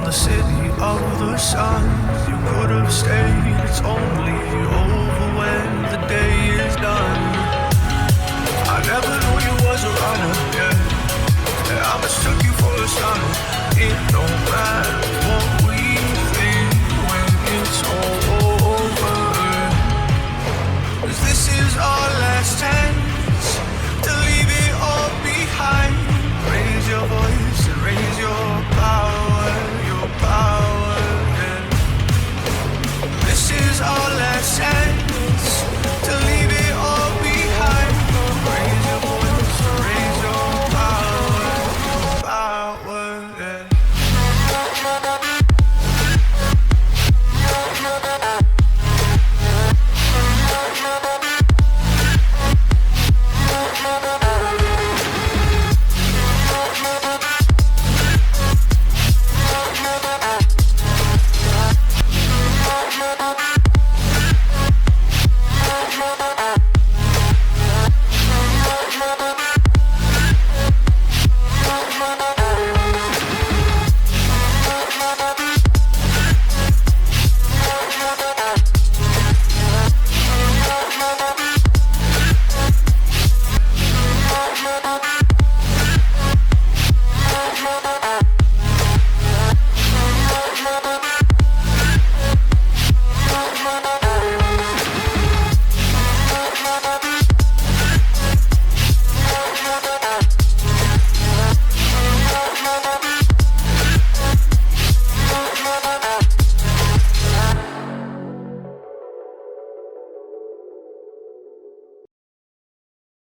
the city of the sun. You could have stayed, it's only over when the day is done. I never knew you was a runner, yeah. I mistook you for a son. It don't matter what we think when it's all over. 'Cause this is our last chance to leave it all behind. Raise your voice and raise your power, yeah. This is our last chance to leave it all behind. Raise your voice and raise your power, yeah.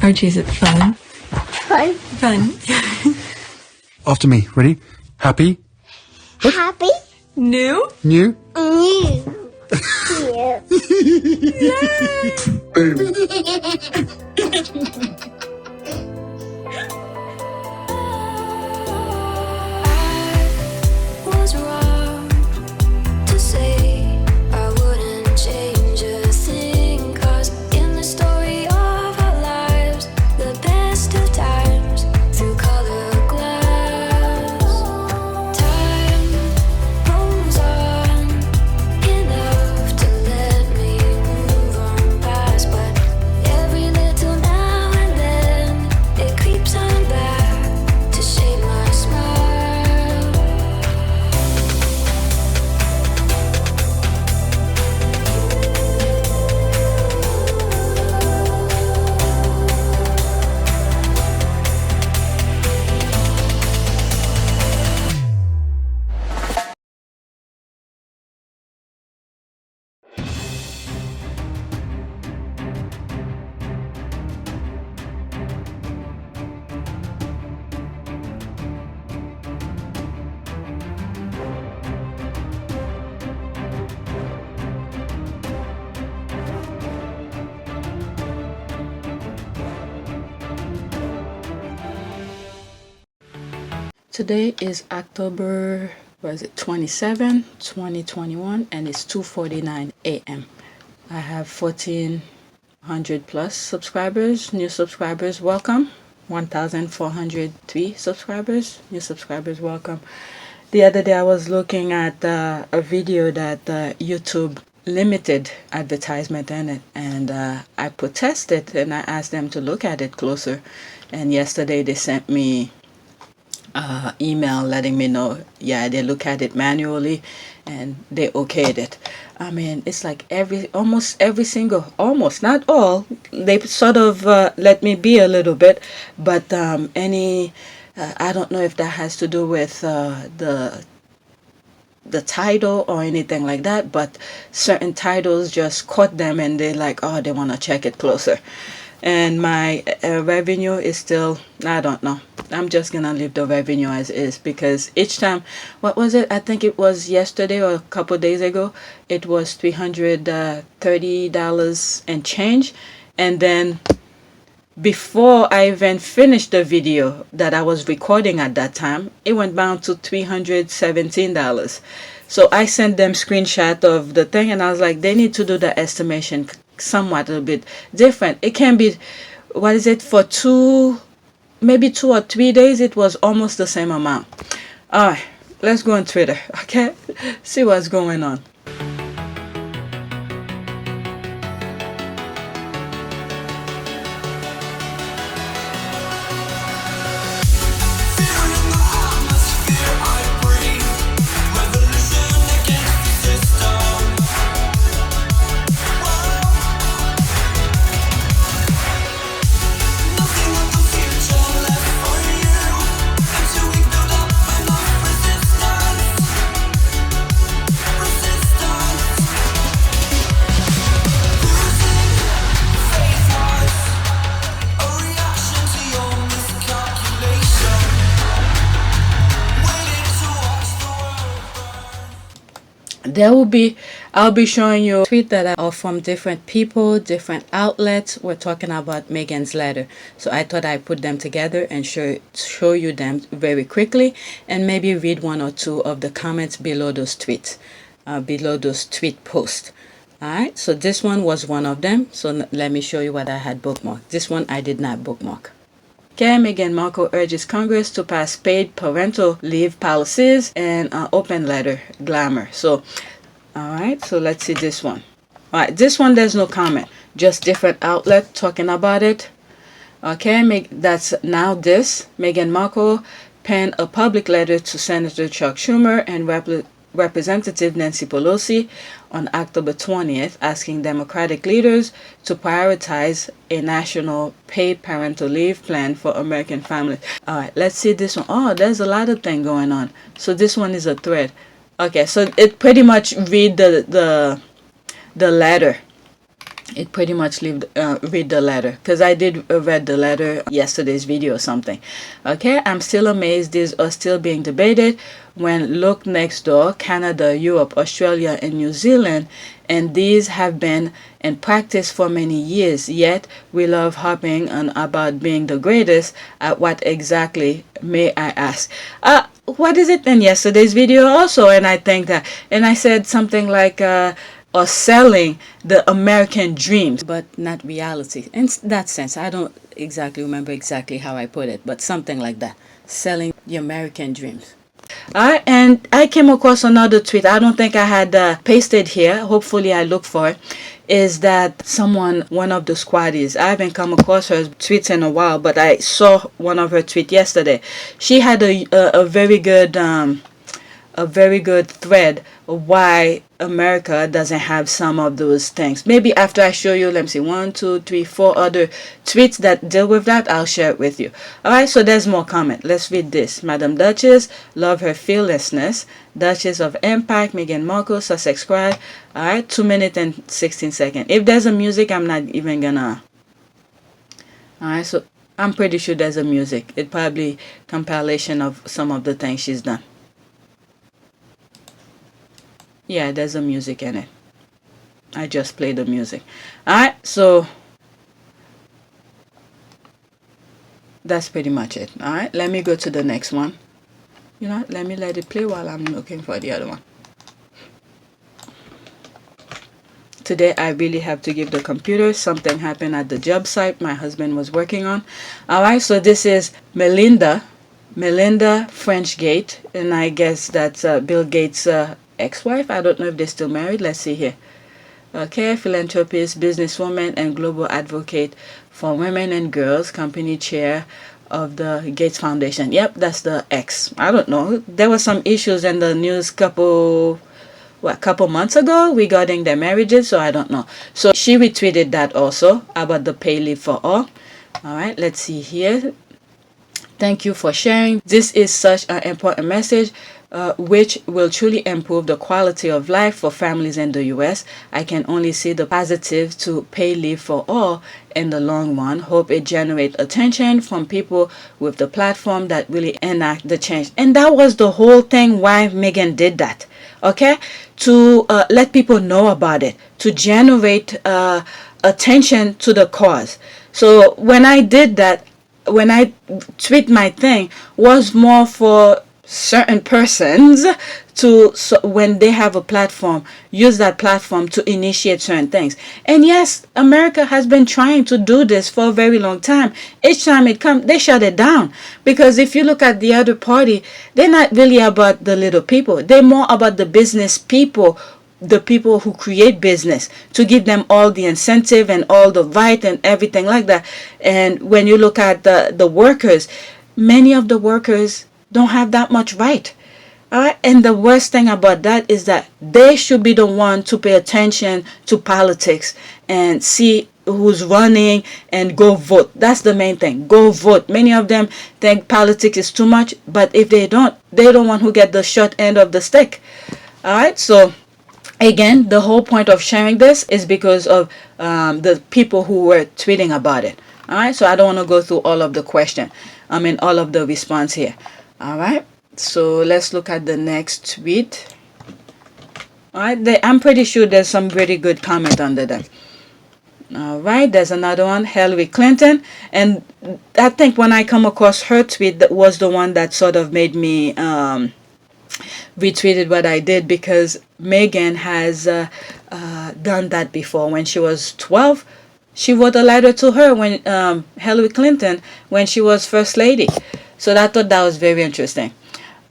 Archie, is it fun? Fun. Fun. After me. Ready? Happy? Happy. New? New? New. Yeah. Boom. Was wrong to say I wouldn't change a thing, 'cause in the story of our lives, the best of times through color glass, time rolls on enough to let me move on past, but every little now and then it creeps on back to shade my smile. Today is October, 27, 2021, and it's 2:49 a.m. I have 1,400 plus subscribers, new subscribers, welcome. 1,403 subscribers, new subscribers, welcome. The other day I was looking at a video that YouTube limited advertisement in it, and I protested and I asked them to look at it closer. And yesterday they sent me email letting me know, yeah, they look at it manually and they okayed it. I mean, it's like almost every single, almost, not all, they sort of let me be a little bit, but I don't know if that has to do with the title or anything like that, but certain titles just caught them and they like, oh, they want to check it closer. And my revenue is still, I don't know. I'm just going to leave the revenue as is, because each time, what was it? I think it was yesterday or a couple of days ago, it was $330 and change. And then before I even finished the video that I was recording at that time, it went down to $317. So I sent them screenshot of the thing and I was like, they need to do the estimation somewhat a bit different. It can be, what is it, for maybe 2 or 3 days, it was almost the same amount. let's go on Twitter, okay? See what's going on. I'll be showing you tweets that are from different people, different outlets. We're talking about Meghan's letter. So I thought I'd put them together and show you them very quickly, and maybe read one or two of the comments below those tweets, below those tweet posts. Alright, so this one was one of them. So let me show you what I had bookmarked. This one I did not bookmark. Okay, Meghan Markle urges Congress to pass paid parental leave policies and open letter glamour. So, alright, so let's see this one. Alright, this one there's no comment, just different outlet talking about it. Okay, that's now this. Meghan Markle penned a public letter to Senator Chuck Schumer and Representative Nancy Pelosi on October 20th, asking Democratic leaders to prioritize a national paid parental leave plan for American families. Alright, let's see this one. Oh, there's a lot of things going on. So this one is a thread. Okay, so it pretty much read the letter. It pretty much read the letter, because I did read the letter yesterday's video or something. Okay, I'm still amazed these are still being debated when look next door, Canada, Europe, Australia, and New Zealand, and these have been in practice for many years, yet we love harping on about being the greatest at what exactly, may I ask? What is it in yesterday's video also? And I think that, and I said something like or selling the American dreams, but not reality. In that sense, I don't exactly remember exactly how I put it, but something like that. Selling the American dreams. Alright, and I came across another tweet. I don't think I had pasted here. Hopefully I look for it. Is that someone, one of the Squaddies, I haven't come across her tweets in a while, but I saw one of her tweets yesterday. She had a very good thread of why America doesn't have some of those things. Maybe after I show you, let me see, 1, 2, 3, 4 other tweets that deal with that, I'll share it with you. Alright, so there's more comment. Let's read this. Madame Duchess, love her fearlessness. Duchess of Impact, Meghan Markle, Sussex Squad. Alright, 2 minutes and 16 seconds. If there's a music, I'm not even gonna. Alright, so I'm pretty sure there's a music. It's probably compilation of some of the things she's done. Yeah, there's a music in it. I just played the music. Alright, so that's pretty much it. Alright, let me go to the next one. You know, let me let it play while I'm looking for the other one. Today I really have to give the computer. Something happened at the job site my husband was working on. Alright, so this is Melinda Frenchgate, and I guess that's Bill Gates' ex-wife. I don't know if they're still married. Let's see here. Okay, philanthropist, businesswoman, and global advocate for women and girls, company chair of the Gates Foundation. Yep, that's the ex. I don't know. There were some issues in the news couple months ago regarding their marriages, so I don't know. So she retweeted that also about the pay leave for all. Alright, let's see here. Thank you for sharing. This is such an important message, which will truly improve the quality of life for families in the U.S. I can only see the positive to pay leave for all in the long run. Hope it generates attention from people with the platform that really enact the change. And that was the whole thing why Meghan did that. Okay? To let people know about it. To generate attention to the cause. So when I did that, when I tweet my thing, was more for certain persons to, so when they have a platform, use that platform to initiate certain things. And yes, America has been trying to do this for a very long time. Each time it comes, they shut it down, because if you look at the other party, they're not really about the little people. They're more about the business people, the people who create business, to give them all the incentive and all the right and everything like that. And when you look at the workers, many of the workers don't have that much right. And the worst thing about that is that they should be the one to pay attention to politics and see who's running and go vote. That's the main thing. Go vote. Many of them think politics is too much, but if they don't, they're the one who get the short end of the stick. All right. So again, the whole point of sharing this is because of the people who were tweeting about it. All right. So I don't want to go through all of the question. All of the response here. All right. So let's look at the next tweet. All right. I'm pretty sure there's some pretty good comment under them. All right. There's another one, Hillary Clinton. And I think when I come across her tweet, that was the one that sort of made me retweeted what I did, because Meghan has done that before. When she was 12, she wrote a letter to her, when Hillary Clinton, when she was First Lady. So I thought that was very interesting.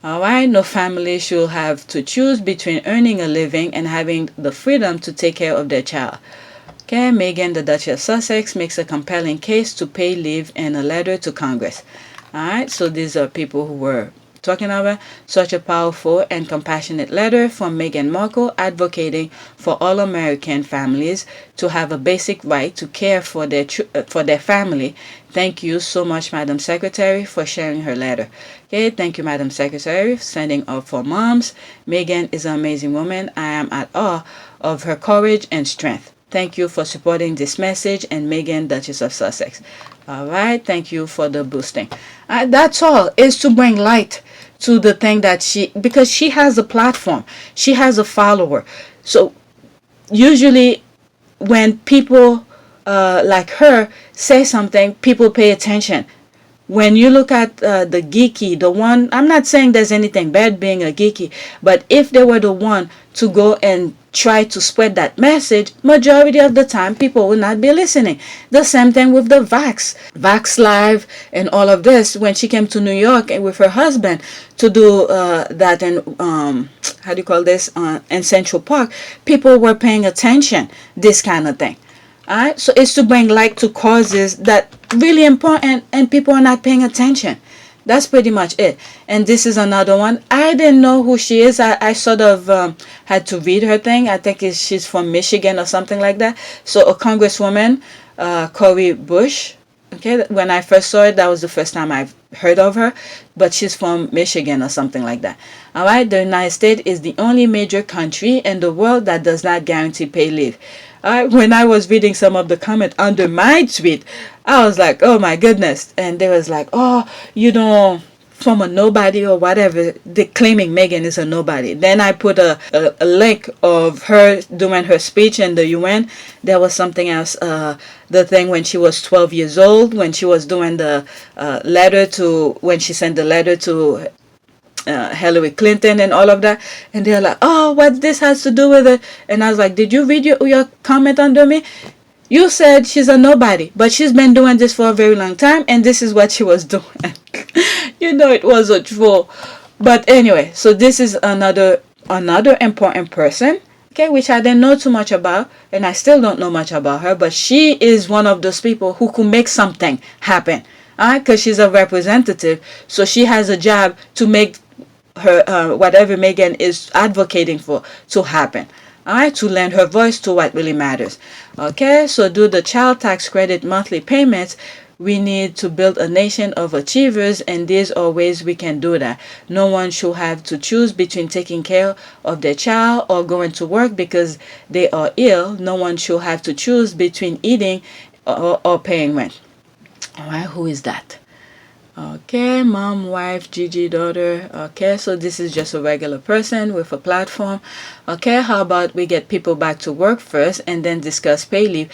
All right, no family should have to choose between earning a living and having the freedom to take care of their child. Okay, Meghan, the Duchess of Sussex, makes a compelling case to pay leave in a letter to Congress. All right, so these are people who were talking about such a powerful and compassionate letter from Meghan Markle, advocating for all American families to have a basic right to care for their family. Thank you so much, Madam Secretary, for sharing her letter. Okay, thank you, Madam Secretary, standing up for moms. Meghan is an amazing woman. I am at awe of her courage and strength. Thank you for supporting this message, and Meghan, Duchess of Sussex. All right, thank you for the boosting. That's all, is to bring light to the thing that because she has a platform, she has a follower. So usually when people like her say something, people pay attention. When you look at the geeky, the one, I'm not saying there's anything bad being a geeky, but if they were the one to go and try to spread that message, majority of the time people will not be listening. The same thing with the Vax Live and all of this. When she came to New York and with her husband to do that in in Central Park, people were paying attention, this kind of thing. Alright, so it's to bring light to causes that really important and people are not paying attention. That's pretty much it. And this is another one. I didn't know who she is. I sort of had to read her thing. I think she's from Michigan or something like that. So a congresswoman, Cori Bush. Okay, when I first saw it, that was the first time I've heard of her. But she's from Michigan or something like that. All right, the United States is the only major country in the world that does not guarantee paid leave. When I was reading some of the comment under my tweet, I was like, oh my goodness. And they was like, oh, from a nobody or whatever, they're claiming Meghan is a nobody. Then I put a link of her doing her speech in the UN. There was something else, the thing when she was 12 years old, when she was doing the when she sent the letter to Hillary Clinton and all of that, and they're like, oh, what this has to do with it? And I was like, did you read your comment under me? You said she's a nobody, but she's been doing this for a very long time, and this is what she was doing. It was a troll. But anyway, so this is another important person, okay, which I didn't know too much about, and I still don't know much about her, but she is one of those people who could make something happen, because she's a representative, so she has a job to make her whatever Meghan is advocating for to happen. Alright, to lend her voice to what really matters. Okay, so do the child tax credit monthly payments. We need to build a nation of achievers, and these are ways we can do that. No one should have to choose between taking care of their child or going to work because they are ill. No one should have to choose between eating or paying rent. Alright, who is that? Okay, mom, wife, Gigi, daughter. Okay, so this is just a regular person with a platform. Okay, how about we get people back to work first and then discuss pay leave?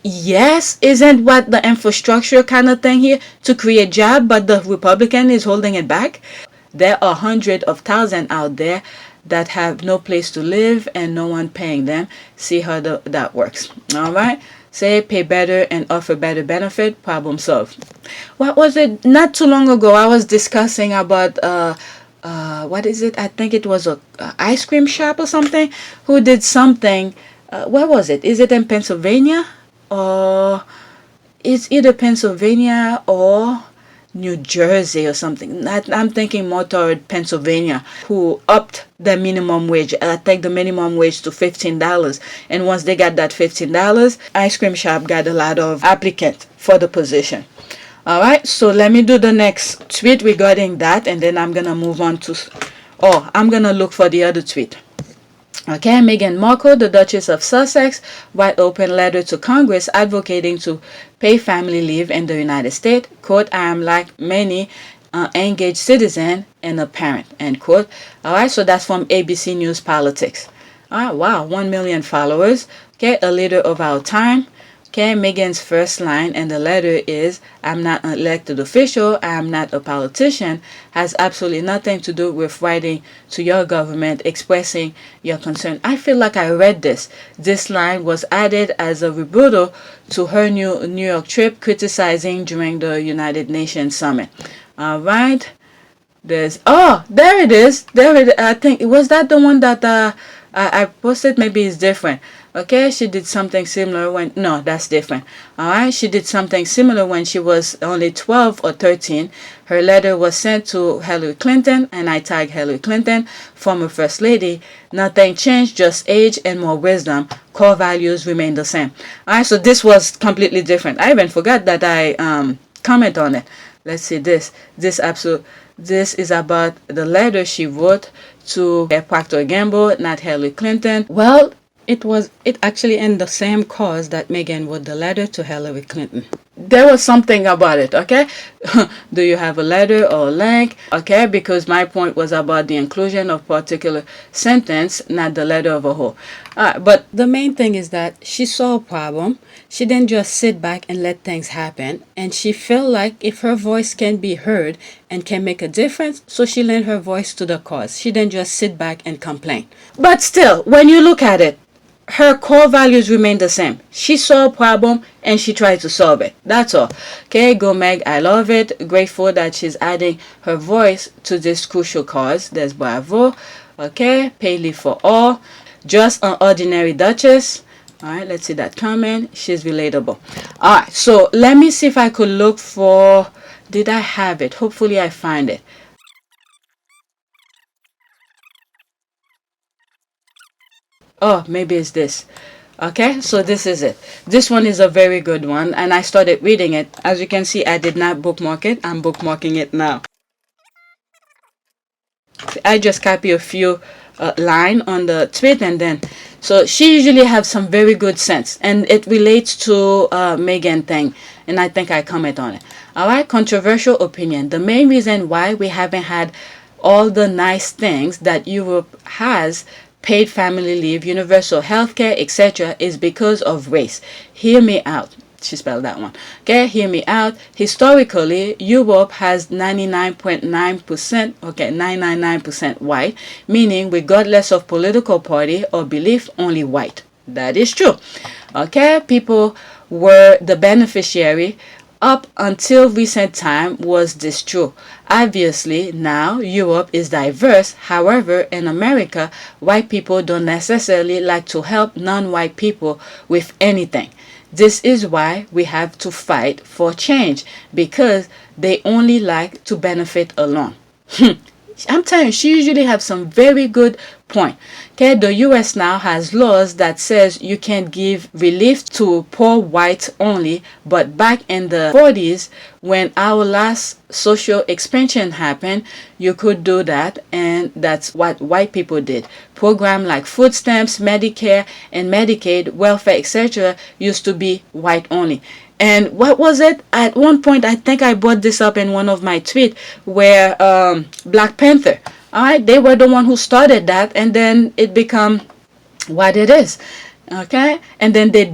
Yes, isn't what the infrastructure kind of thing here to create job, but the Republican is holding it back? there are hundreds of thousands out there that have no place to live and no one paying them. See how that works. All right. Say pay better and offer better benefit, problem solved. What was it? Not too long ago, I was discussing about what is it? I think it was a ice cream shop or something who did something. Where was it? Is it in Pennsylvania? Or it's either Pennsylvania or New Jersey or something. I'm thinking more toward Pennsylvania, who upped the minimum wage. I think the minimum wage to $15. And once they got that $15, ice cream shop got a lot of applicants for the position. All right, so let me do the next tweet regarding that, and then I'm gonna move on to. Oh, I'm gonna look for the other tweet. Okay, Meghan Markle, the Duchess of Sussex, write open letter to Congress advocating to pay family leave in the United States. Quote, I am like many engaged citizen and a parent, end quote. All right, so that's from ABC News Politics. All right, wow, 1 million followers. Okay, a leader of our time. Okay, Meghan's first line in the letter is, I'm not an elected official, I am not a politician, has absolutely nothing to do with writing to your government expressing your concern. I feel like I read this. This line was added as a rebuttal to her New York trip criticizing during the United Nations Summit. All right. There it is. There it is. I think, was that the one that I posted? Maybe it's different. Okay, she did something similar when, no, that's different. All right, she did something similar when she was only 12 or 13. Her letter was sent to Hillary Clinton, and I tagged Hillary Clinton, former First Lady. Nothing changed, just age and more wisdom. Core values remain the same. All right, so this was completely different. I even forgot that I comment on it. Let's see this. This is about the letter she wrote to Procter & Gamble, not Hillary Clinton. Well, it actually in the same cause that Meghan wrote the letter to Hillary Clinton. There was something about it, okay? Do you have a letter or a link? Okay, because my point was about the inclusion of particular sentence, not the letter of a whole. But the main thing is that she saw a problem. She didn't just sit back and let things happen. And she felt like if her voice can be heard and can make a difference, so she lent her voice to the cause. She didn't just sit back and complain. But still, when you look at it, her core values remain the same. She saw a problem and she tried to solve it. That's all. Okay, go Meg. I love it. Grateful that she's adding her voice to this crucial cause. There's bravo. Okay, pay leave for all. Just an ordinary duchess. All right, let's see that comment. She's relatable. All right, so let me see if I could look for. Did I have it? Hopefully I find it. Oh, maybe it's this. Okay, so this is it. This one is a very good one, and I started reading it. As you can see, I did not bookmark it. I'm bookmarking it now. I just copy a few line on the tweet, and then so she usually have some very good sense, and it relates to Meghan thing, and I think I comment on it. All right, controversial opinion. The main reason why we haven't had all the nice things that Europe has, paid family leave, universal health care, etc., is because of race. Hear me out. She spelled that one. Okay, hear me out. Historically, Europe has 99.9%, okay, 999% white, meaning regardless of political party or belief, only white. That is true. Okay, people were the beneficiary. Up until recent time was this true. Obviously, now Europe is diverse. However, in America, white people don't necessarily like to help non-white people with anything. This is why we have to fight for change, because they only like to benefit alone. I'm telling you, she usually have some very good point. Okay, the US now has laws that says you can give relief to poor whites only, but back in the 40s, when our last social expansion happened, you could do that, and that's what white people did. Programs like food stamps, Medicare, and Medicaid, welfare, etc. used to be white only. And what was it? At one point, I think I brought this up in one of my tweets, where Black Panther, all right, they were the one who started that, and then it become what it is. Okay, and then they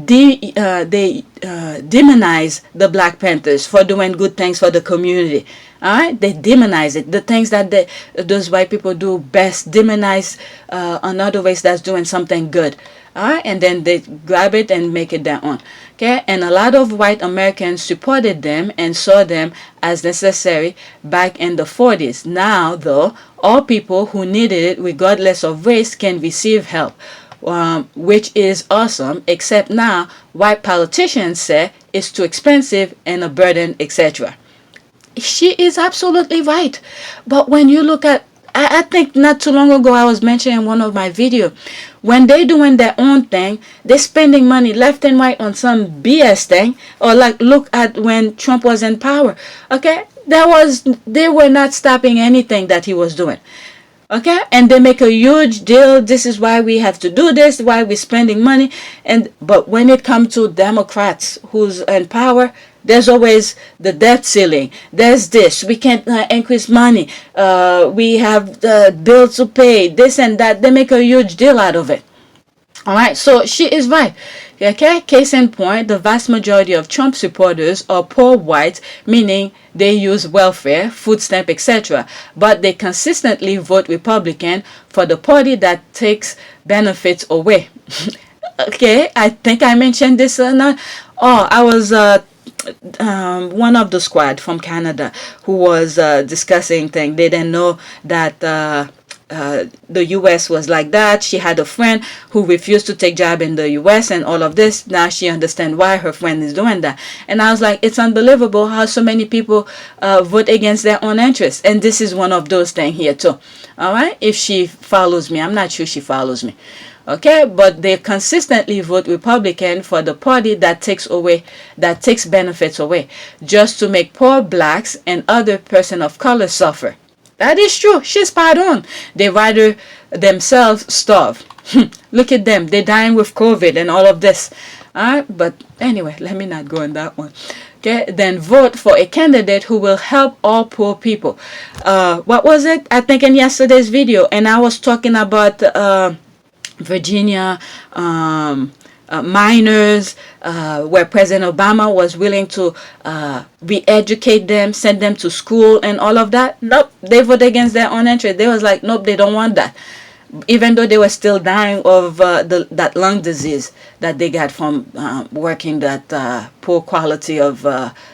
demonize the Black Panthers for doing good things for the community. All right, they demonize it. The things that those white people do best, demonize another race that's doing something good. All right, and then they grab it and make it their own. Okay, and a lot of white Americans supported them and saw them as necessary back in the 40s. Now, though, all people who needed it, regardless of race, can receive help. Which is awesome, except now white politicians say it's too expensive and a burden, etc. She is absolutely right. But when you look at, I think not too long ago I was mentioning in one of my videos, when they doing their own thing, they're spending money left and right on some BS thing. Or like look at when Trump was in power. Okay, they were not stopping anything that he was doing. Okay, and they make a huge deal. This is why we have to do this, why we're spending money. But when it comes to Democrats who's in power, there's always the debt ceiling. There's this. We can't increase money. We have the bills to pay. This and that. They make a huge deal out of it. All right. So she is right. Okay. Case in point, the vast majority of Trump supporters are poor whites, meaning they use welfare, food stamp, etc. But they consistently vote Republican for the party that takes benefits away. Okay. I think I mentioned this or not. Oh, I was one of the squad from Canada who was discussing things. They didn't know that the US was like that. She had a friend who refused to take job in the US and all of this. Now she understands why her friend is doing that. And I was like, it's unbelievable how so many people vote against their own interests. And this is one of those things here too. All right. If she follows me, I'm not sure she follows me. Okay, but they consistently vote Republican for the party that takes benefits away, just to make poor blacks and other person of color suffer. That is true. She's spot on. They rather themselves starve. Look at them. They're dying with COVID and all of this. Alright, but anyway, let me not go on that one. Okay, then vote for a candidate who will help all poor people. What was it? I think in yesterday's video, and I was talking about Virginia minors, where President Obama was willing to re-educate them, send them to school and all of that. Nope, they voted against their own interest. They was like, nope, they don't want that. Even though they were still dying of that lung disease that they got from working that poor quality of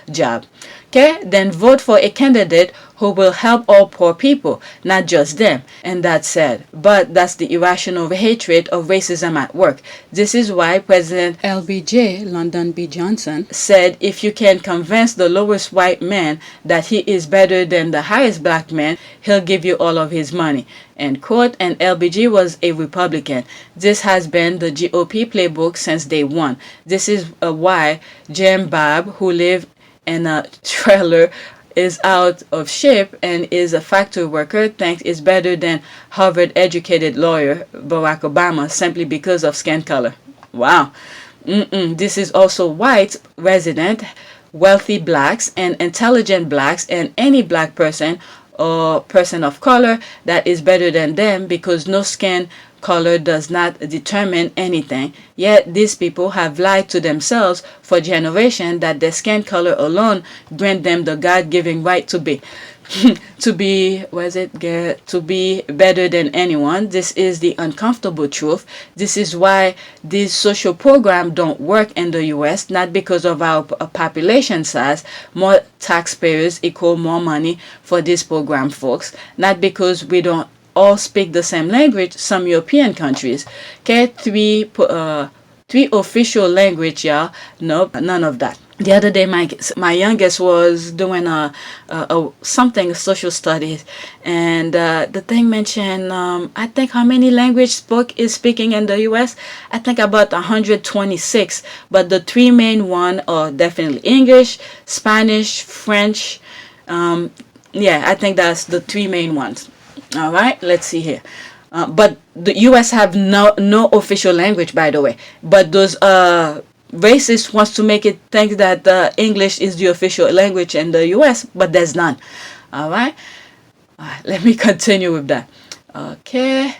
job. Okay, then vote for a candidate who will help all poor people, not just them. And that's sad. But that's the irrational hatred of racism at work. This is why President LBJ, Lyndon B. Johnson, said if you can convince the lowest white man that he is better than the highest black man, he'll give you all of his money. End quote. And LBJ was a Republican. This has been the GOP playbook since day one. This is why Jim Bob, who lived in a trailer, is out of shape and is a factory worker, thinks is better than Harvard-educated lawyer Barack Obama simply because of skin color. Wow. This is also white resident, wealthy blacks, and intelligent blacks, and any black person or person of color that is better than them, because no skin color does not determine anything. Yet these people have lied to themselves for generations that their skin color alone grant them the God-given right to be to be better than anyone. This is the uncomfortable truth. This is why these social programs don't work in the US, not because of our population size. More taxpayers equal more money for this program, folks, not because we don't all speak the same language. Some European countries, okay, three official language, y'all. Nope, none of that. The other day, my youngest was doing something social studies, and the thing mentioned I think how many language is speaking in the U.S. I think about 126, but the three main one are definitely English, Spanish, French. Yeah, I think that's the three main ones. All right, let's see here. But the U.S. have no official language, by the way. But those racists wants to make it think that English is the official language in the U.S., but there's none. All right, let me continue with that. Okay.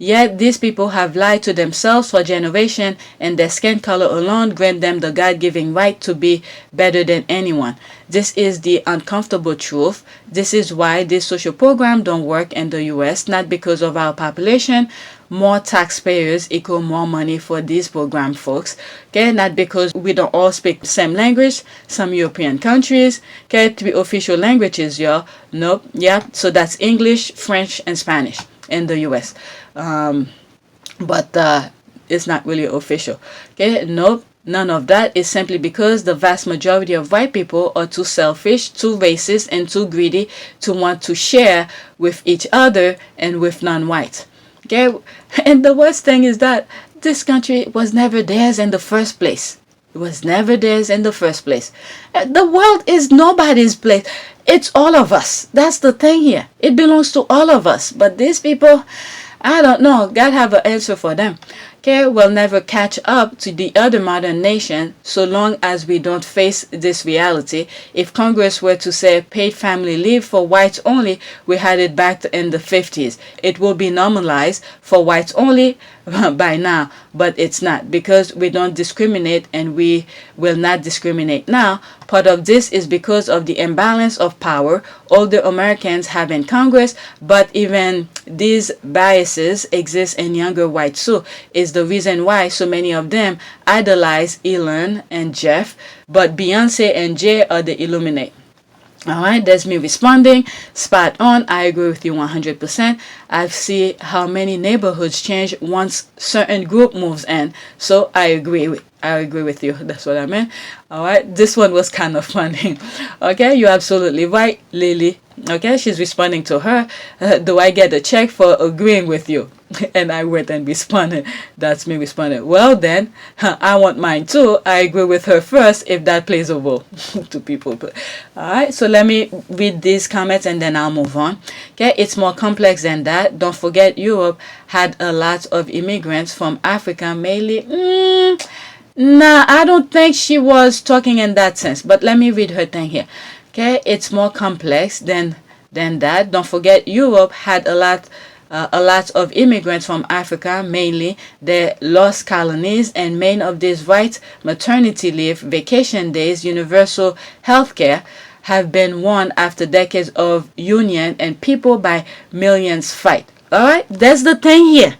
Yet these people have lied to themselves for generations, and their skin color alone grant them the God-given right to be better than anyone. This is the uncomfortable truth. This is why this social program don't work in the US, not because of our population. More taxpayers equal more money for these program, folks. Okay, not because we don't all speak the same language. Some European countries, okay, 3 official languages, y'all. Nope, yeah, so that's English, French, and Spanish in the US. But it's not really official. Okay, nope. None of that is simply because the vast majority of white people are too selfish, too racist, and too greedy to want to share with each other and with non-whites. Okay, and the worst thing is that this country was never theirs in the first place. It was never theirs in the first place. The world is nobody's place. It's all of us. That's the thing here. It belongs to all of us. But these people, I don't know. God have an answer for them. Okay, will never catch up to the other modern nation so long as we don't face this reality. If Congress were to say paid family leave for whites only, we had it back in the 50s. It will be normalized for whites only by now, but it's not, because we don't discriminate and we will not discriminate now. Part of this is because of the imbalance of power older Americans have in Congress, but even these biases exist in younger whites too. Is the reason why so many of them idolize Elon and Jeff, but Beyonce and Jay are the Illuminate. Alright, that's me responding. Spot on. I agree with you 100%. I've seen how many neighborhoods change once certain group moves in. So I agree with you. That's what I meant. Alright, this one was kind of funny. Okay, you're absolutely right, Lily. Okay, she's responding to her. Do I get a check for agreeing with you? And I went and responded. That's me responding. Well then, I want mine too. I agree with her first if that plays a role to people. Alright, so let me read these comments and then I'll move on. Okay, it's more complex than that. Don't forget Europe had a lot of immigrants from Africa, mainly. Nah, I don't think she was talking in that sense. But let me read her thing here. Okay, it's more complex than that. Don't forget Europe had a lot of immigrants from Africa, mainly the lost colonies, and many of these rights, maternity leave, vacation days, universal health care, have been won after decades of union, and people by millions fight. Alright, that's the thing here.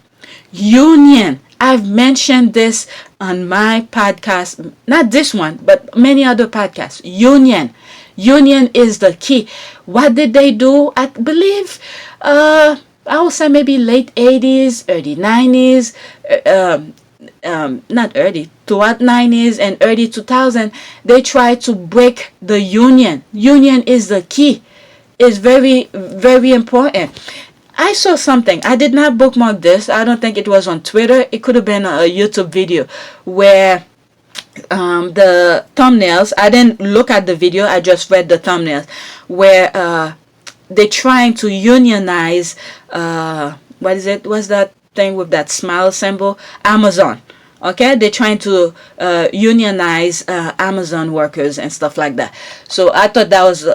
Union. I've mentioned this on my podcast, not this one, but many other podcasts. Union. Union is the key. What did they do? I believe, I would say maybe late 80s, early 90s, not early, throughout 90s and early 2000, they tried to break the union. Union is the key. It's very, very important. I saw something. I did not bookmark this. I don't think it was on Twitter. It could have been a YouTube video where the thumbnails, I didn't look at the video, I just read the thumbnails, where they're trying to unionize, what is it? What's that thing with that smile symbol? Amazon. Okay, they're trying to unionize Amazon workers and stuff like that. So I thought that was...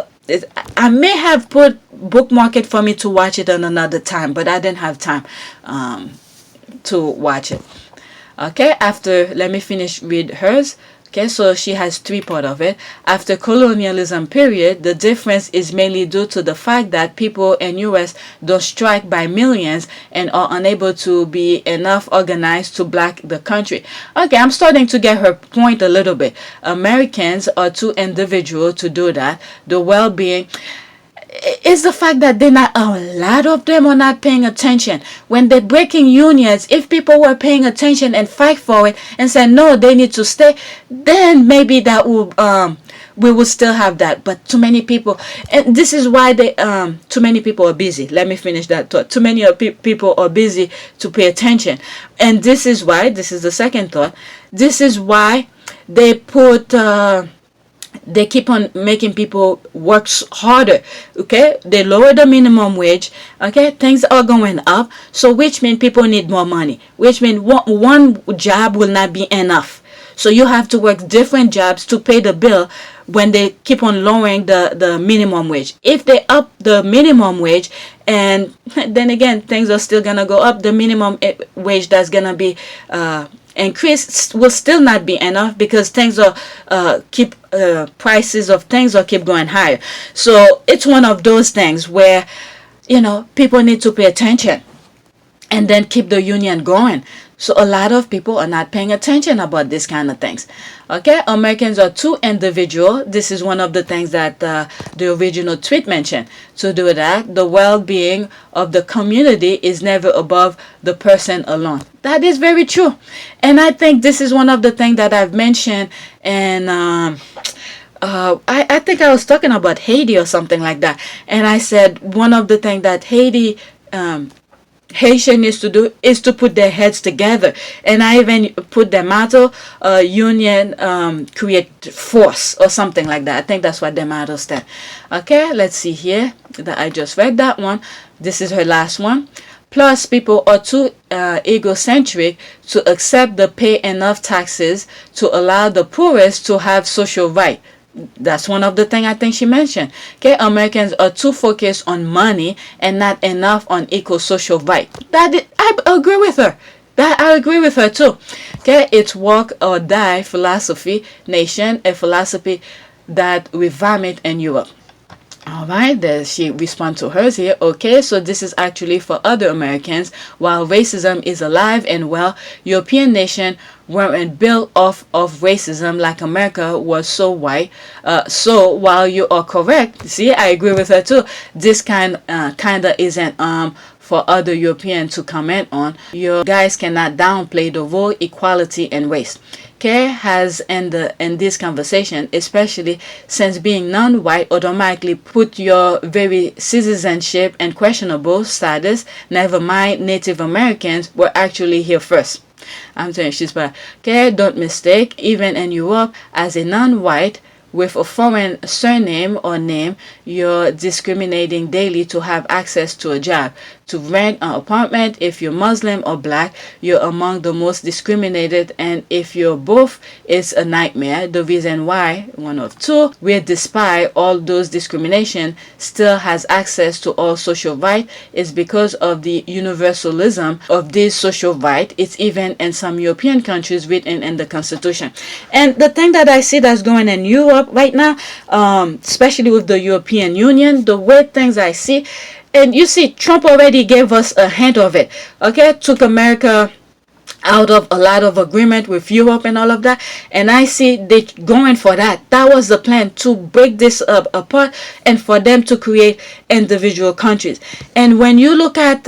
I may have put bookmark it for me to watch it on another time, but I didn't have time to watch it. Okay, after, let me finish with hers. Okay, so she has 3 parts of it. After colonialism period, the difference is mainly due to the fact that people in US don't strike by millions and are unable to be enough organized to block the country. Okay, I'm starting to get her point a little bit. Americans are too individual to do that. The well-being is the fact that a lot of them are not paying attention. When they're breaking unions, if people were paying attention and fight for it and say no, they need to stay, then maybe that will we will still have that. But too many people, and this is why too many people are busy. Let me finish that thought. Too many people are busy to pay attention, and this is why, this is the second thought, this is why they put they keep on making people work harder. Okay, they lower the minimum wage. Okay, things are going up, so which means people need more money, which means one job will not be enough, so you have to work different jobs to pay the bill when they keep on lowering the minimum wage. If they up the minimum wage And then again, things are still gonna go up. The minimum wage that's gonna be increased will still not be enough, because things are keep prices of things are keep going higher. So it's one of those things where, you know, people need to pay attention and then keep the union going. So a lot of people are not paying attention about this kind of things. Okay, Americans are too individual. This is one of the things that the original tweet mentioned. To do that, the well-being of the community is never above the person alone. That is very true. And I think this is one of the things that I've mentioned. And I think I was talking about Haiti or something like that. And I said one of the things that Haitian needs to do is to put their heads together. And I even put their motto, union create force or something like that. I think that's what their motto stand. Okay, let's see here. I just read that one. This is her last one. Plus, people are too egocentric to accept the pay enough taxes to allow the poorest to have social rights. That's one of the things I think she mentioned. Okay, Americans are too focused on money and not enough on equal social right. I agree with her. I agree with her too. Okay, it's work or die philosophy nation, a philosophy that we vomit in Europe. All right, she responds to hers here. Okay, so this is actually for other Americans. While racism is alive and well, European nations weren't built off of racism like America was so white. So while you are correct, see, I agree with her too. This kinda isn't for other Europeans to comment on. You guys cannot downplay the role equality and race. Okay, has in this conversation, especially since being non-white automatically put your very citizenship and questionable status. Never mind, Native Americans were actually here first. I'm saying she's bad. Okay, don't mistake. Even in Europe, as a non-white with a foreign surname or name, you're discriminating daily to have access to a job, to rent an apartment. If you're Muslim or black, you're among the most discriminated, and if you're both, it's a nightmare. The reason why, one of two, we, despite all those discrimination, still has access to all social rights is because of the universalism of these social rights. It's even in some European countries written in the Constitution. And the thing that I see that's going in Europe right now, especially with the European Union, the way things I see, and you see, Trump already gave us a hint of it. Okay, took America out of a lot of agreement with Europe and all of that, and I see they going for that. That was the plan, to break this up apart and for them to create individual countries. And when you look at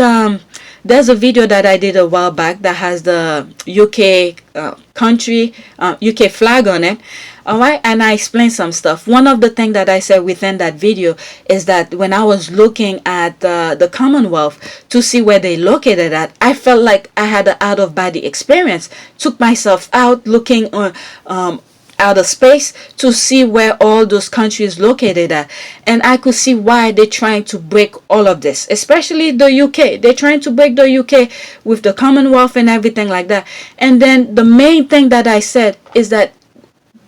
there's a video that I did a while back that has the UK UK flag on it. All right, and I explained some stuff. One of the things that I said within that video is that when I was looking at the Commonwealth to see where they located at, I felt like I had an out-of-body experience. Took myself out looking out of space to see where all those countries located at, and I could see why they're trying to break all of this, especially the UK. They're trying to break the UK with the Commonwealth and everything like that. And then the main thing that I said is that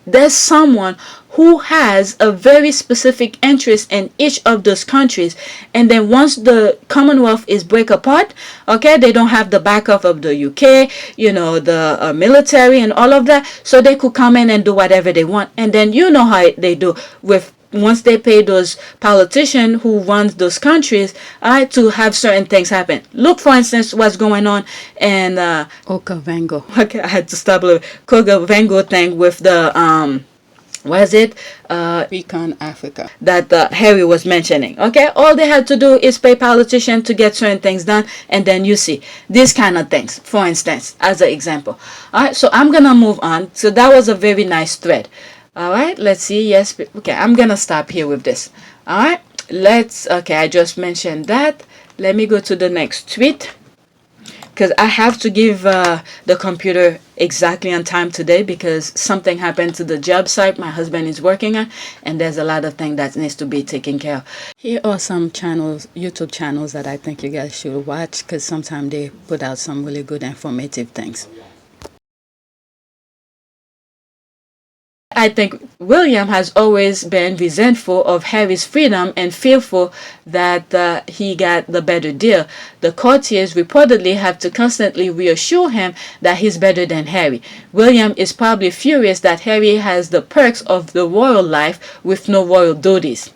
there's someone who has a very specific interest in each of those countries, and then once the Commonwealth is break apart, okay, they don't have the backup of the UK, you know, the military and all of that, so they could come in and do whatever they want. And then you know how they do with once they pay those politicians who runs those countries, to have certain things happen. Look, for instance, what's going on in Okavango. Okay, I had to stop a little. Okavango thing with the what is it? Recon Africa that Harry was mentioning. Okay, all they had to do is pay politicians to get certain things done, and then you see these kind of things. For instance, as an example. All right, so I'm gonna move on. So that was a very nice thread. All right, let's see. Yes, okay, I'm gonna stop here with this. All right, okay, I just mentioned that. Let me go to the next tweet, because I have to give the computer exactly on time today, because something happened to the job site my husband is working on, and there's a lot of things that needs to be taken care of. Here are some channels, YouTube channels, that I think you guys should watch, because sometimes they put out some really good informative things. I think William has always been resentful of Harry's freedom and fearful that he got the better deal. The courtiers reportedly have to constantly reassure him that he's better than Harry. William is probably furious that Harry has the perks of the royal life with no royal duties.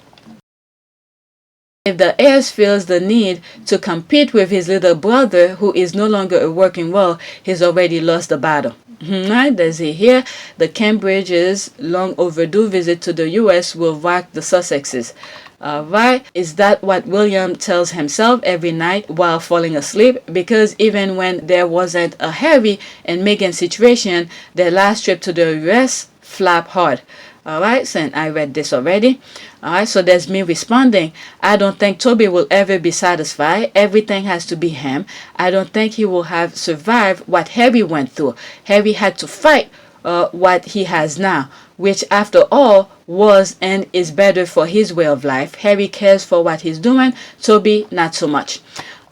If the heir feels the need to compete with his little brother, who is no longer a working role, he's already lost the battle. Right, there's it here. The Cambridge's long overdue visit to the US will rock the Sussexes. Right, is that what William tells himself every night while falling asleep? Because even when there wasn't a Harry and Meghan situation, their last trip to the US flop hard. Alright, so I read this already. Alright, so there's me responding. I don't think Toby will ever be satisfied. Everything has to be him. I don't think he will have survived what Harry went through. Harry had to fight what he has now, which after all was and is better for his way of life. Harry cares for what he's doing. Toby, not so much.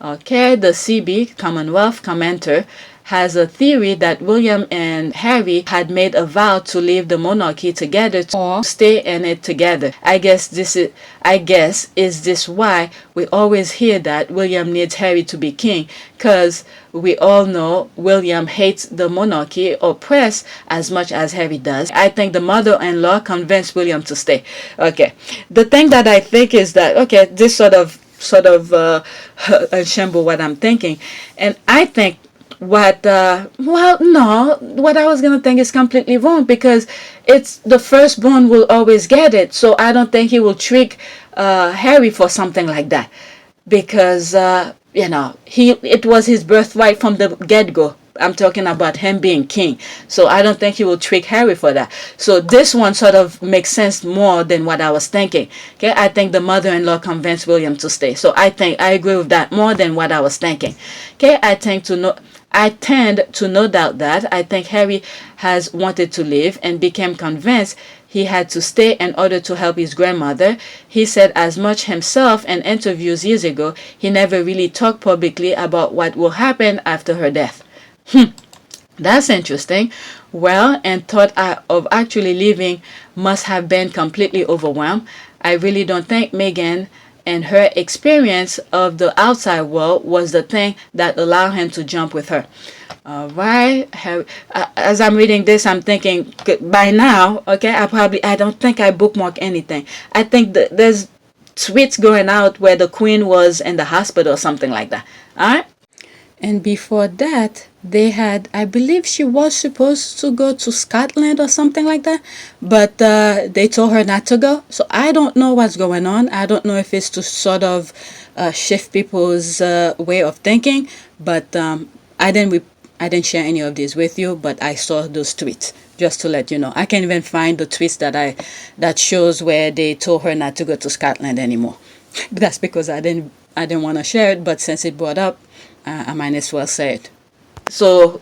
Okay, the CB, Commonwealth commenter, has a theory that William and Harry had made a vow to leave the monarchy together or stay in it together. I guess is this why we always hear that William needs Harry to be king, because we all know William hates the monarchy or press as much as Harry does. I think the mother-in-law convinced William to stay. Okay, the thing that I think is that, okay, this sort of ensemble what I'm thinking, and I think what I was gonna think is completely wrong, because it's the firstborn will always get it. So I don't think he will trick Harry for something like that, because it was his birthright from the get-go. I'm talking about him being king. So I don't think he will trick Harry for that. So this one sort of makes sense more than what I was thinking. Okay, I think the mother-in-law convinced William to stay. So I think I agree with that more than what I was thinking. Okay, I tend to no doubt that I think Harry has wanted to leave and became convinced he had to stay in order to help his grandmother. He said as much himself in interviews years ago. He never really talked publicly about what will happen after her death. That's interesting. Well, and thought of actually leaving must have been completely overwhelmed. I really don't think Meghan and her experience of the outside world was the thing that allowed him to jump with her. All right. As I'm reading this, I'm thinking by now, okay, I don't think I bookmark anything. I think there's tweets going out where the Queen was in the hospital or something like that. All right. And before that, they had, I believe she was supposed to go to Scotland or something like that, but they told her not to go. So I don't know what's going on. I don't know if it's to sort of shift people's way of thinking, but I didn't share any of these with you, but I saw those tweets just to let you know. I can't even find the tweets that shows where they told her not to go to Scotland anymore. That's because I didn't want to share it, but since it brought up, I might as well say it. So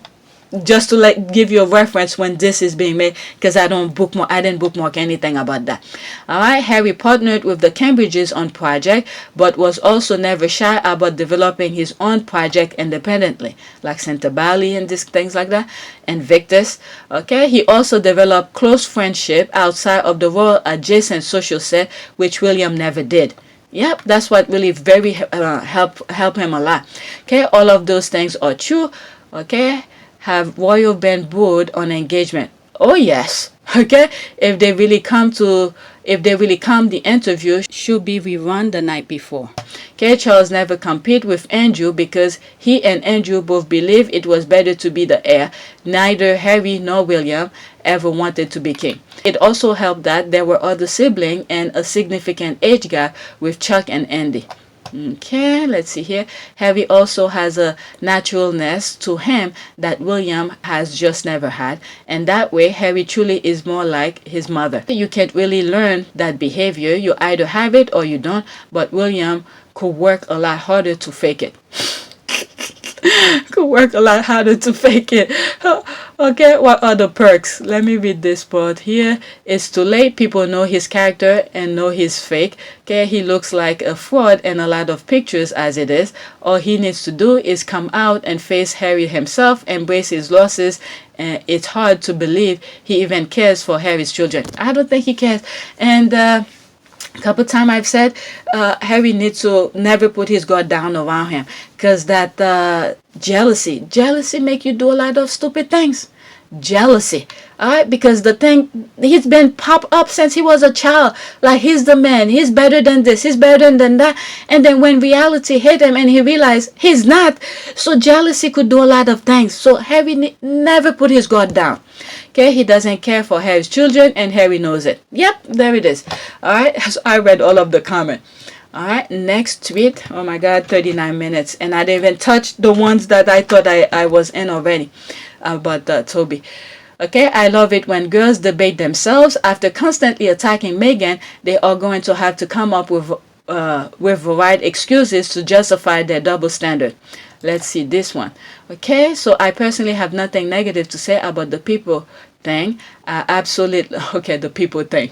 just to give you a reference when this is being made, because I didn't bookmark anything about that. All right, Harry partnered with the Cambridges on project, but was also never shy about developing his own project independently, like Santa Bali and things like that, and Victus. Okay, he also developed close friendship outside of the royal adjacent social set, which William never did. Yep, that's what really very help him a lot. Okay, all of those things are true. Okay, have royal been booed on engagement? Oh yes. Okay, if they really come, the interview should be rerun the night before. Okay, Charles never compete with Andrew because he and Andrew both believe it was better to be the heir. Neither Harry nor William ever wanted to be king. It also helped that there were other siblings and a significant age gap with Chuck and Andy. Okay, let's see here. Harry also has a naturalness to him that William has just never had, and that way Harry truly is more like his mother. You can't really learn that behavior. You either have it or you don't, but William could work a lot harder to fake it. Okay, what are the perks? Let me read this part here. It's too late. People know his character and know he's fake. Okay, he looks like a fraud in a lot of pictures as it is. All he needs to do is come out and face Harry himself, embrace his losses. And it's hard to believe he even cares for Harry's children. I don't think he cares. And a couple times I've said Harry needs to never put his guard down around him, because that jealousy make you do a lot of stupid things. Jealousy, all right, because the thing, he's been pop up since he was a child, like he's the man, he's better than this, he's better than that, and then when reality hit him and he realized he's not, so jealousy could do a lot of things. So Harry never put his guard down. Okay, he doesn't care for Harry's children, and Harry knows it. Yep, there it is. All right, so I read all of the comment. All right, next tweet. Oh my God, 39 minutes, and I didn't even touch the ones that I thought I was in already about Toby. Okay, I love it when girls debate themselves. After constantly attacking Meghan, they are going to have to come up with the right excuses to justify their double standard. Let's see this one. Okay, so I personally have nothing negative to say about the people thing. Absolutely, okay, the people thing.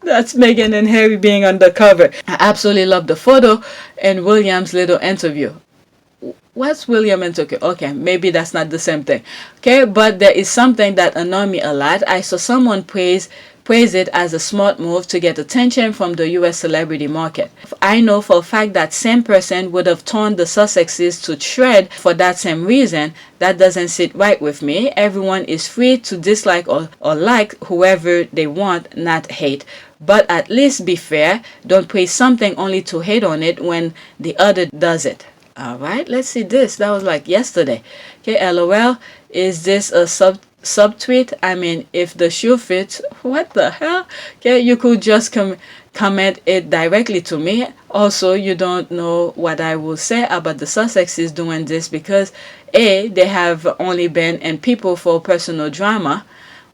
That's Meghan and Harry being on the cover. I absolutely love the photo and William's little interview. What's William interview? Okay, maybe that's not the same thing. Okay, but there is something that annoyed me a lot. I saw someone praise it as a smart move to get attention from the US celebrity market. I know for a fact that same person would have torn the Sussexes to shred for that same reason. That doesn't sit right with me. Everyone is free to dislike or like whoever they want, not hate. But at least be fair. Don't praise something only to hate on it when the other does it. All right, let's see this. That was like yesterday. Okay, LOL. Is this a subtweet? I mean, if the shoe fits, what the hell? Okay, you could just comment it directly to me. Also, you don't know what I will say about the Sussexes doing this, because A, they have only been in people for personal drama,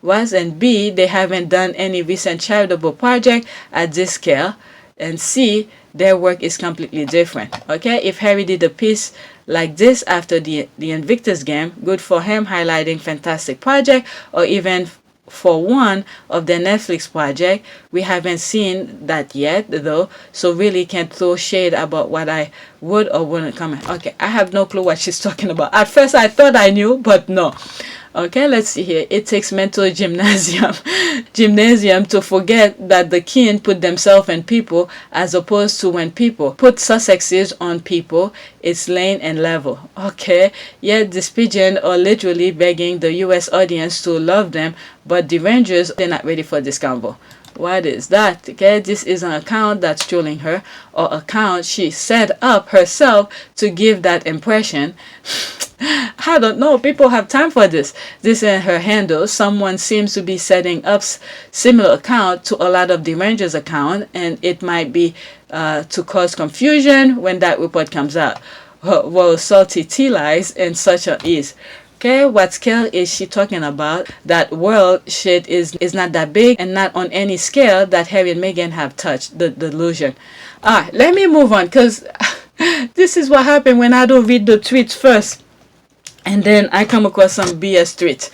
and B, they haven't done any recent charitable project at this scale, and C, their work is completely different. Okay, if Harry did a piece like this after the Invictus game, good for him, highlighting fantastic project, or even for one of their Netflix project. We haven't seen that yet though, so really can't throw shade about what I would or wouldn't comment. Okay, I have no clue what she's talking about. At first I thought I knew, but no. Okay, let's see here. It takes mental gymnasium to forget that the king put themselves in people, as opposed to when people put Sussexes on people, it's lane and level. Okay, yet this pigeon are literally begging the US audience to love them, but the Rangers, they're not ready for this combo. What is that? Okay, this is an account that's trolling her, or account she set up herself to give that impression. I don't know. People have time for this. This in her handle. Someone seems to be setting up similar account to a lot of the Rangers account, and it might be to cause confusion when that report comes out. Well, salty tea lies and such a is. Okay, what scale is she talking about? That world shit is not that big and not on any scale that Harry and Meghan have touched. The delusion. Alright, let me move on, because this is what happened when I don't read the tweets first, and then I come across some BS tweets.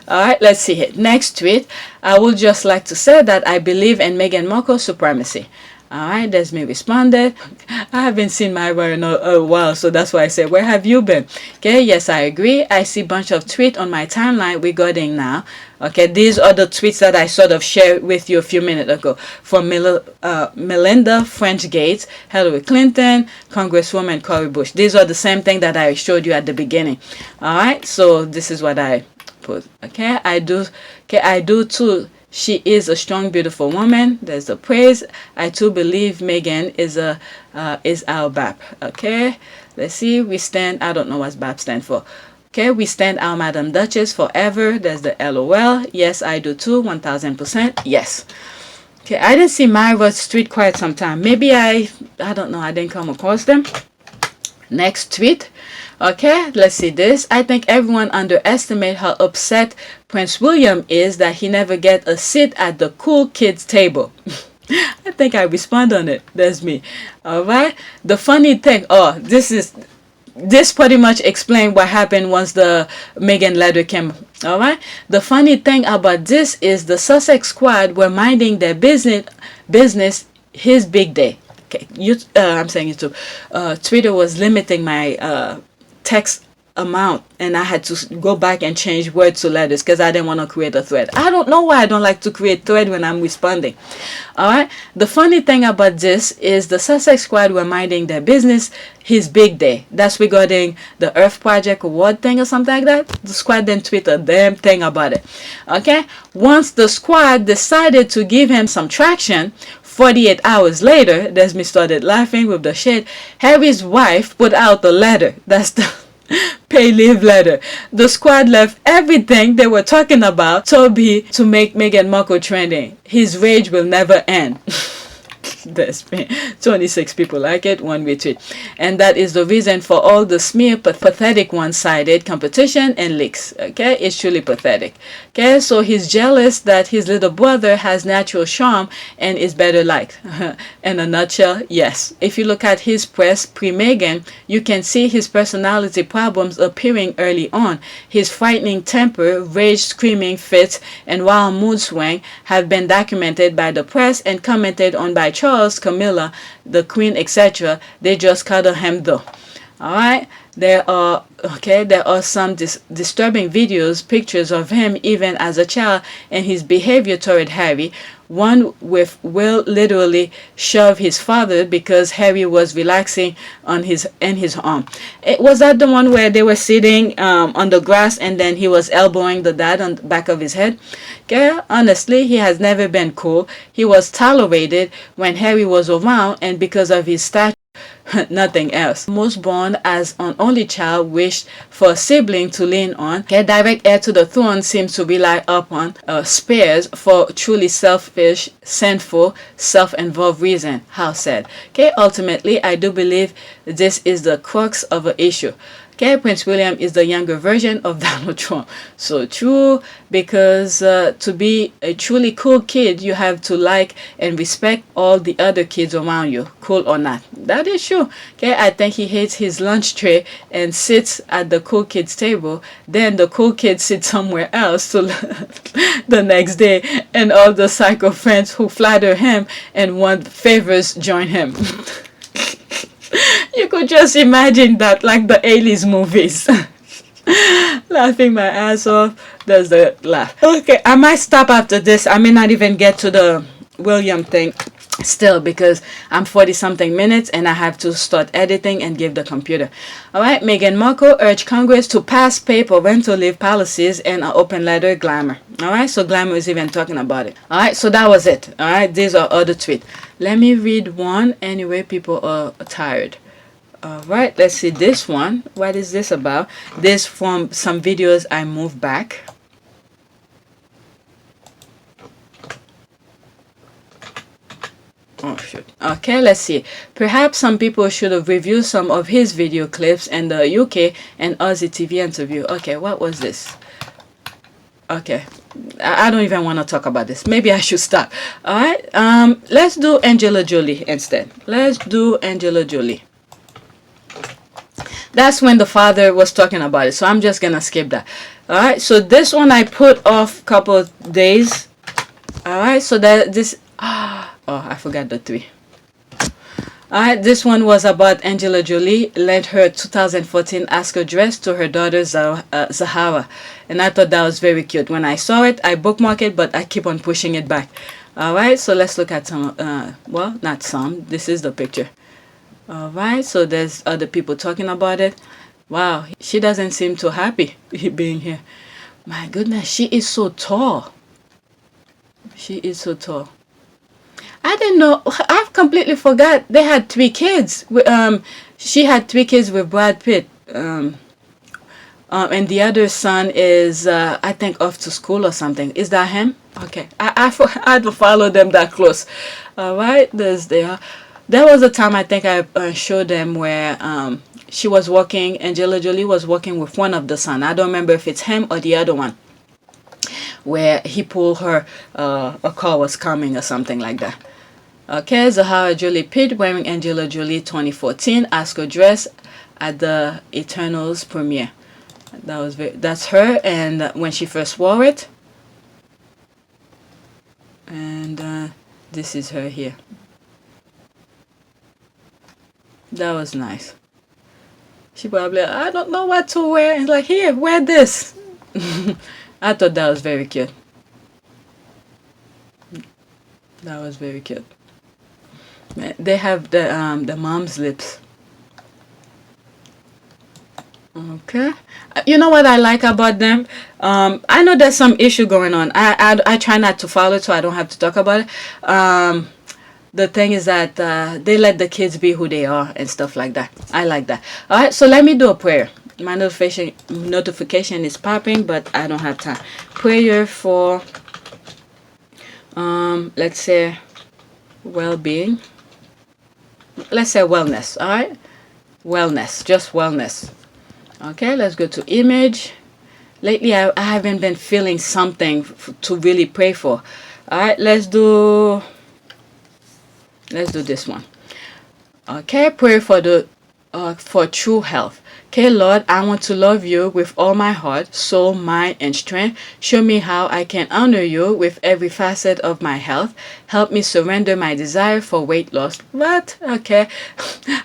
Alright, let's see it. Next tweet. I would just like to say that I believe in Meghan Markle's supremacy. Alright, there's me responded. I haven't seen Myra in a while, so that's why I said, where have you been? Okay, yes, I agree. I see a bunch of tweets on my timeline regarding now. Okay, these are the tweets that I sort of shared with you a few minutes ago. From Melinda French Gates, Hillary Clinton, Congresswoman Cori Bush. These are the same thing that I showed you at the beginning. Alright, so this is what I put. Okay, I do too. She is a strong, beautiful woman. There's the praise. I too believe Meghan is our BAP. Okay, let's see. We stand. I don't know what BAP stand for. Okay, we stand our Madame Duchess forever. There's the LOL. Yes, I do too. 1000%. Yes. Okay, I didn't see Myra's tweet quite some time. Maybe I don't know. I didn't come across them. Next tweet. Okay, let's see this. I think everyone underestimates how upset Prince William is that he never get a seat at the cool kids table. I think I respond on it. That's me. Alright. The funny thing, this pretty much explained what happened once the Meghan letter came. All right. The funny thing about this is the Sussex squad were minding their business his big day. Okay, I'm saying YouTube. Twitter was limiting my text amount, and I had to go back and change words to letters because I didn't want to create a thread. I don't know why I don't like to create thread when I'm responding. All right. The funny thing about this is the Sussex squad were minding their business his big day. That's regarding the Earth Project award thing or something like that. The squad then tweeted a damn thing about it. Okay. Once the squad decided to give him some traction, 48 hours later, Desmi started laughing with the shit. Harry's wife put out the letter. That's the pay leave letter. The squad left everything they were talking about Toby to make Meghan Markle trending. His rage will never end. That's me. 26 people like it, one retweet. And that is the reason for all the smear, pathetic one-sided competition and leaks. Okay, it's truly pathetic. Okay, so he's jealous that his little brother has natural charm and is better liked. In a nutshell, yes. If you look at his press pre-Meghan, you can see his personality problems appearing early on. His frightening temper, rage, screaming fits, and wild mood swing have been documented by the press and commented on by Charles, Camilla, the Queen, etc. They just cuddle him though. Alright, there are some disturbing videos, pictures of him even as a child and his behavior toward Harry. One with Will literally shove his father because Harry was relaxing on his arm. Was that the one where they were sitting on the grass and then he was elbowing the dad on the back of his head? Okay, honestly, he has never been cool. He was tolerated when Harry was around, and because of his stature, nothing else. Most born as an only child wished for a sibling to lean on. Okay, direct heir to the throne seems to rely upon spares for truly selfish, sinful, self-involved reason. How sad. Okay, ultimately, I do believe this is the crux of the issue. Okay, Prince William is the younger version of Donald Trump. So true, because to be a truly cool kid, you have to like and respect all the other kids around you, cool or not. That is true. Okay, I think he hates his lunch tray and sits at the cool kids table. Then the cool kids sit somewhere else to the next day, and all the psycho friends who flatter him and want favors join him. You could just imagine that, like the Aliens movies. Laughing my ass off. There's the laugh. Okay, I might stop after this. I may not even get to the William thing still because I'm 40 something minutes and I have to start editing and give the computer. Alright, Meghan Markle urged Congress to pass parental leave policies and an open letter. Glamour. Alright, so Glamour is even talking about it. Alright, so that was it. Alright, these are other tweets. Let me read one. Anyway, people are tired. Alright, let's see this one. What is this about? This from some videos I moved back. Oh shoot. Okay, let's see. Perhaps some people should have reviewed some of his video clips in the UK and Aussie TV interview. Okay, what was this? Okay, I don't even want to talk about this. Maybe I should stop. Alright, let's do Angelina Jolie instead. Let's do Angelina Jolie. That's when the father was talking about it, so I'm just gonna skip that. Alright, so this one I put off a couple of days. Alright, so that this oh, I forgot the 3. Alright, this one was about Angelina Jolie lent her 2014 Oscar dress to her daughter Zahara, and I thought that was very cute. When I saw it, I bookmarked it, but I keep on pushing it back. Alright, so let's look at some, well, not some, this is the picture. Alright, so there's other people talking about it. Wow, she doesn't seem too happy being here. My goodness, she is so tall. She is so tall. I didn't know. I've completely forgot they had 3 kids. She had 3 kids with Brad Pitt. And the other son is, I think, off to school or something. Is that him? Okay, I don't follow them that close. Alright, there was a time I think I showed them where she was walking, Angelina Jolie was walking with one of the sons. I don't remember if it's him or the other one, where he pulled her, a car was coming or something like that. Okay, Zahara Jolie Pitt wearing Angelina Jolie 2014 Oscar dress at the Eternals premiere. That's her, and when she first wore it. And this is her here. That was nice. She probably, I don't know what to wear. And like, here, wear this. I thought that was very cute. That was very cute. They have the mom's lips. Okay. You know what I like about them? I know there's some issue going on. I try not to follow it so I don't have to talk about it. The thing is that they let the kids be who they are and stuff like that. I like that. All right, so let me do a prayer. My notification is popping, but I don't have time. Prayer for, let's say, well-being. Let's say wellness. All right, wellness, just wellness. Okay, let's go to image. Lately, I haven't been feeling something to really pray for. All right, let's do this one. Okay, pray for the for true health. Okay, Lord, I want to love you with all my heart, soul, mind, and strength. Show me how I can honor you with every facet of my health. Help me surrender my desire for weight loss. What? Okay,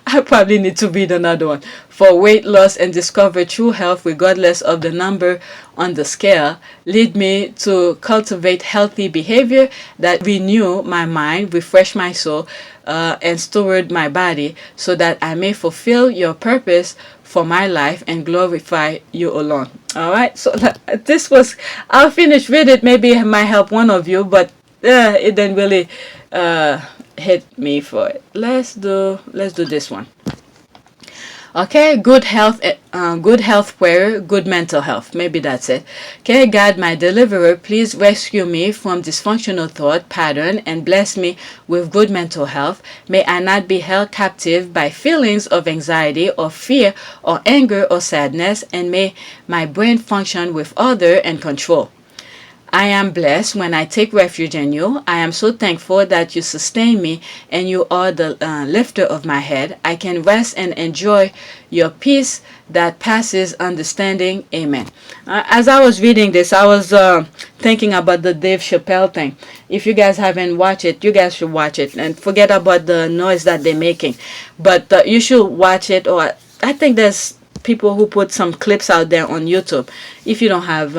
I probably need to read another one. For weight loss and discover true health regardless of the number on the scale. Lead me to cultivate healthy behavior that renew my mind, refresh my soul, and steward my body so that I may fulfill your purpose for my life and glorify you alone. All right, so this was, I'll finish with it. Maybe it might help one of you, but it didn't really hit me for it. Let's do this one. Okay, good health prayer, good mental health. Maybe that's it. Okay, God, my deliverer, please rescue me from dysfunctional thought pattern and bless me with good mental health. May I not be held captive by feelings of anxiety or fear or anger or sadness, and may my brain function with order and control. I am blessed when I take refuge in you. I am so thankful that you sustain me and you are the lifter of my head. I can rest and enjoy your peace that passes understanding. Amen. As I was reading this, I was thinking about the Dave Chappelle thing. If you guys haven't watched it, you guys should watch it and forget about the noise that they're making. But you should watch it, or I think there's people who put some clips out there on YouTube if you don't have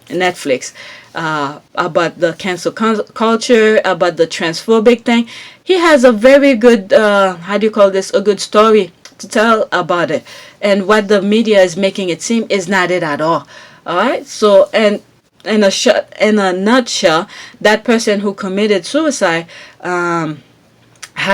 Netflix. About the cancel culture, about the transphobic thing. He has a very good, how do you call this, a good story to tell about it. And what the media is making it seem is not it at all. All right. So, and in a nutshell, that person who committed suicide had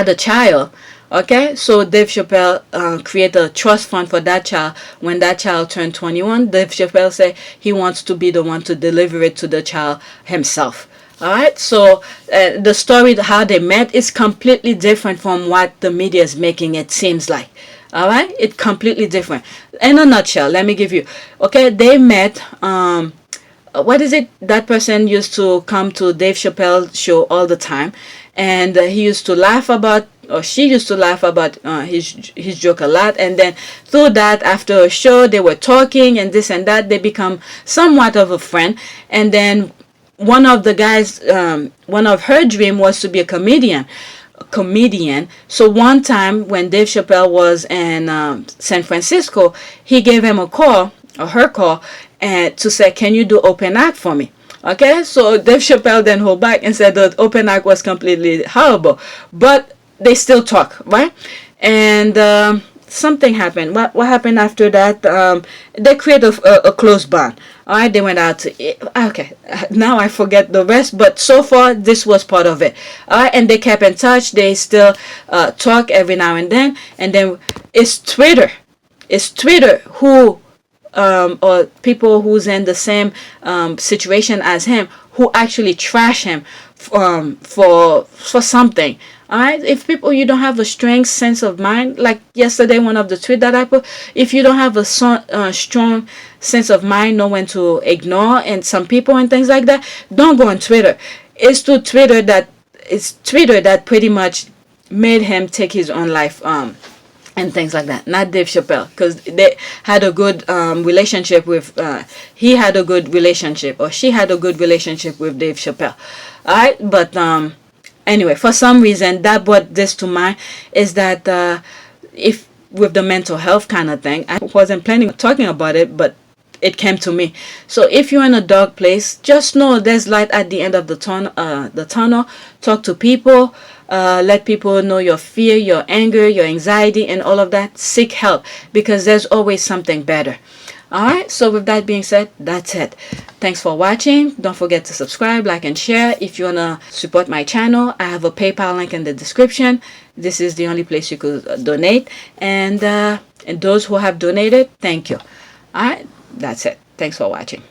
a child. Okay, so Dave Chappelle created a trust fund for that child. When that child turned 21, Dave Chappelle said he wants to be the one to deliver it to the child himself. All right, so the story, how they met, is completely different from what the media is making it seems like. All right, it's completely different. In a nutshell, let me give you. Okay, they met. What is it? That person used to come to Dave Chappelle's show all the time, and he used to laugh about, or she used to laugh about his joke a lot. And then through that, after a show, they were talking and this and that. They become somewhat of a friend. And then one of the guys, one of her dream was to be a comedian. So one time when Dave Chappelle was in San Francisco, he gave him a call, or her call, and to say, can you do open act for me? Okay, so Dave Chappelle then hold back and said the open act was completely horrible, but they still talk, right? And something happened. What happened after that? They created a close bond. All right, they went out to eat. Okay, now I forget the rest, but so far this was part of it. All right, and they kept in touch. They still talk every now and then. And then it's Twitter. It's Twitter who, or people who's in the same situation as him, who actually trash him for something. All right, if people, you don't have a strong sense of mind, like yesterday, one of the tweets that I put, if you don't have a strong sense of mind, know when to ignore and some people and things like that, don't go on Twitter. It's to Twitter that it's Twitter that pretty much made him take his own life, and things like that. Not Dave Chappelle, because they had a good relationship with, he had a good relationship, or she had a good relationship with Dave Chappelle. Alright, but anyway, for some reason that brought this to mind, is that if with the mental health kind of thing, I wasn't planning on talking about it, but it came to me. So if you're in a dark place, just know there's light at the end of the tunnel. Talk to people. Let people know your fear, your anger, your anxiety, and all of that. Seek help, because there's always something better. Alright, so with that being said, that's it. Thanks for watching. Don't forget to subscribe, like, and share. If you want to support my channel, I have a PayPal link in the description. This is the only place you could donate. And those who have donated, thank you. Alright, that's it. Thanks for watching.